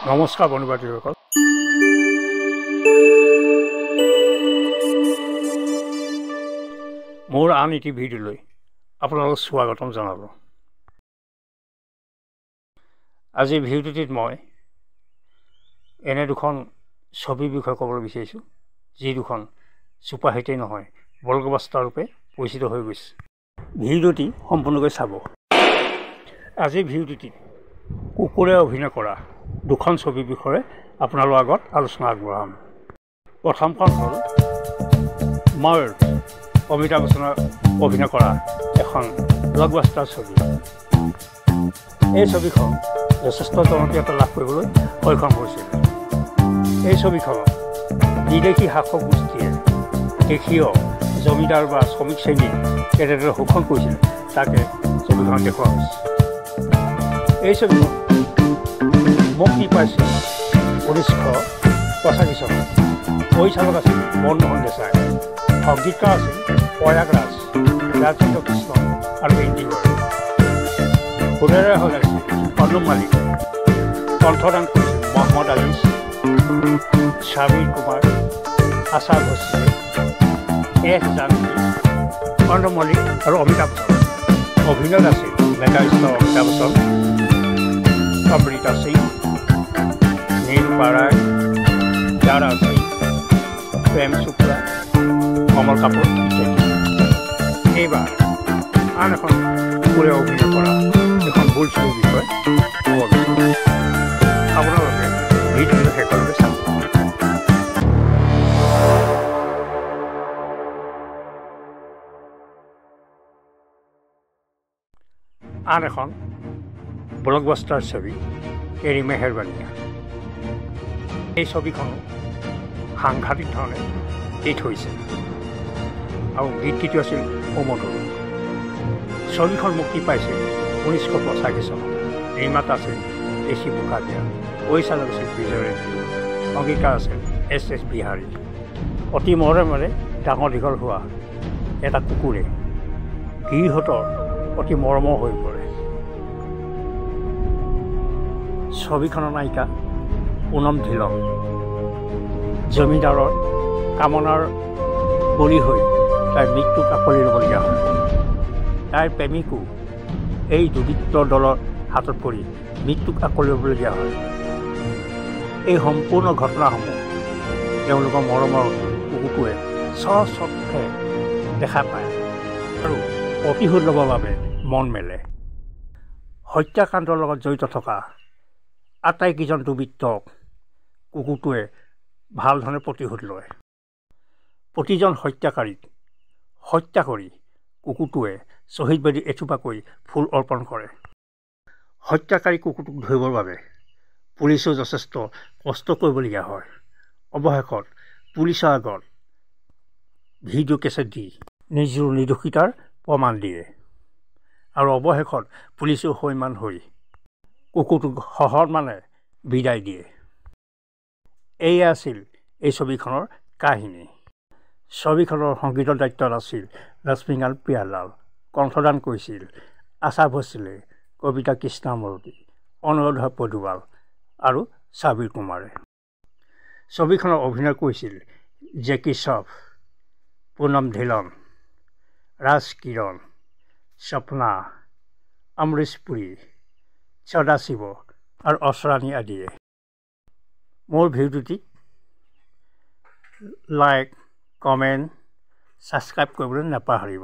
নমস্কাৰ বন্ধুবান্ধৱীসকল। মোৰ আন এটি ভিডিঅ'লৈ আপোনালোকক স্বাগতম জনালোঁ। আজি ভিডিঅ'টিত মই এনে দুখন ছবিৰ বিষয়ে ক'বলৈ বিচাৰিছোঁ, যি দুখন ছুপাৰহিটেই নহয় ব্লকবাষ্টাৰ ৰূপে পৰিচিত হৈ গৈছে। ভিডিঅ'টি সম্পূৰ্ণকৈ চাব। আজিৰ ভিডিঅ'টিত কুকুৰে অভিনয় কৰা দুখন ছবিৰ বিষয়ে আপোনালোকৰ আগত আলোচনা আগবঢ়াম। প্ৰথমখন হ'ল মাৰ্জ, অমিতাভ বচ্চনে অভিনয় কৰা এখন ব্লকবাষ্টাৰ ছবি। এই ছবিখন যথেষ্ট জনপ্ৰিয়তা লাভ কৰিবলৈ সক্ষম হৈছিল। এই ছবিখনত বিদেশী শাসক গোষ্ঠীয়ে দেশীয় জমিদাৰ বা শ্ৰমিক শ্ৰেণীক কেনেদৰে শোষণ কৰিছিল তাকে ছবিখনত দেখুওৱা হৈছে। এই ছবিখন মুক্তি পাইছিল 1985 চনত। পৰিচালক আছিল মনমোহন দেশাই, সংগীতকাৰ আছিল প্ৰয়াগৰাজ, ৰাজেন্দ্ৰ কৃষ্ণ আৰু ইন্দিগৰ। সুৰেৰে সজাইছিল অনুপ মালিক, কণ্ঠদান কৰিছিল মহম্মদ আলী, সাবিৰ কুমাৰ, আশা ভোছলে, এছ জানকী, অনুপ মালিক আৰু অমিতাভ বচ্চন। অভিনয়ত আছিল মেগাষ্টাৰ অমিতাভ বচ্চন, অমৃতা সিং, নীল বাৰাই, দাৰা সিং, প্ৰেম চোপ্ৰা, কমল কাপুৰ ইত্যাদি। এইবাৰ আন এখন কুকুৰে অভিনয় কৰা এখন ভুল ছবিৰ বিষয়ে ক'ব বিচাৰিছোঁ। আপোনালোকে ভিডিঅ'টো শেষলৈকে চাব। আন এখন ব্লকবাষ্টাৰ ছবি তেৰি মেহৰবানিয়া। এই ছবিখনো সাংঘাতিক ধৰণে হিট হৈছে আৰু গীতটিটো আছিল সুমধুৰ। ছবিখন মুক্তি পাইছিল 1985 চনত। নিৰ্মাতা আছিল এচি মুখাৰ্জী, পৰিচালক আছিল বিজয় ৰেড্ডি, সংগীতকাৰ আছিল এছ বিহাৰী। অতি মৰমেৰে ডাঙৰ দীঘল হোৱা এটা কুকুৰে গৃহতৰ অতি মৰমৰ হৈ পৰে। ছবিখনৰ নায়িকা পুনম ধিলন জমিদাৰৰ কামনাৰ বলি হৈ তাইৰ মৃত্যুক আকোৱালি ল'বলগীয়া হয়। তাইৰ প্ৰেমিকো এই দুৰ্বৃত্তৰ দলৰ হাতত পৰি মৃত্যুক আকোৱালি ল'বলগীয়া হয়। এই সম্পূৰ্ণ ঘটনাসমূহ তেওঁলোকৰ মৰমৰ কুকুৰটোৱে স্বচক্ষে দেখা পায় আৰু প্ৰতিশোধ ল'বৰ বাবে মন মেলে। হত্যাকাণ্ডৰ লগত জড়িত থকা আটাইকেইজন দুৰ্বৃত্তক কুকুৰটোৱে ভাল ধৰণে প্ৰতিশোধ লয়। প্ৰতিজন হত্যাকাৰীক হত্যা কৰি কুকুৰটোৱে শ্বহীদ বেদীত এথোপাকৈ ফুল অৰ্পণ কৰে। হত্যাকাৰী কুকুৰটোক ধৰিবৰ বাবে পুলিচেও যথেষ্ট কষ্ট কৰিবলগীয়া হয়। অৱশেষত পুলিচৰ আগত ভিডিঅ' কেছেট দি নিজৰ নিৰ্দোষিতাৰ প্ৰমাণ দিয়ে আৰু অৱশেষত পুলিচেও সৈমান হৈ কুকুৰটোক সসন্মানে বিদায় দিয়ে। এয়া আছিল এই ছবিখনৰ কাহিনী। ছবিখনৰ সংগীতৰ দায়িত্বত আছিল লক্ষ্মীকান্ত প্ৰিয়ালাল, কণ্ঠদান কৰিছিল আশা ভোছলে, কবিতা কৃষ্ণমূৰ্তি, অনুৰাধা পদুৱাল আৰু সাবিৰ কুমাৰে। ছবিখনত অভিনয় কৰিছিল জেকি শ্ৰফ, পুনম ধিলন, ৰাজ কিৰণ, স্বপ্না, অমৰীশ পুৰী, সদাশিৱ আৰু অচৰাণী আদিয়ে। মোৰ ভিডিঅ'টি লাইক, কমেণ্ট, ছাবস্ক্ৰাইব কৰিবলৈ নাপাহৰিব।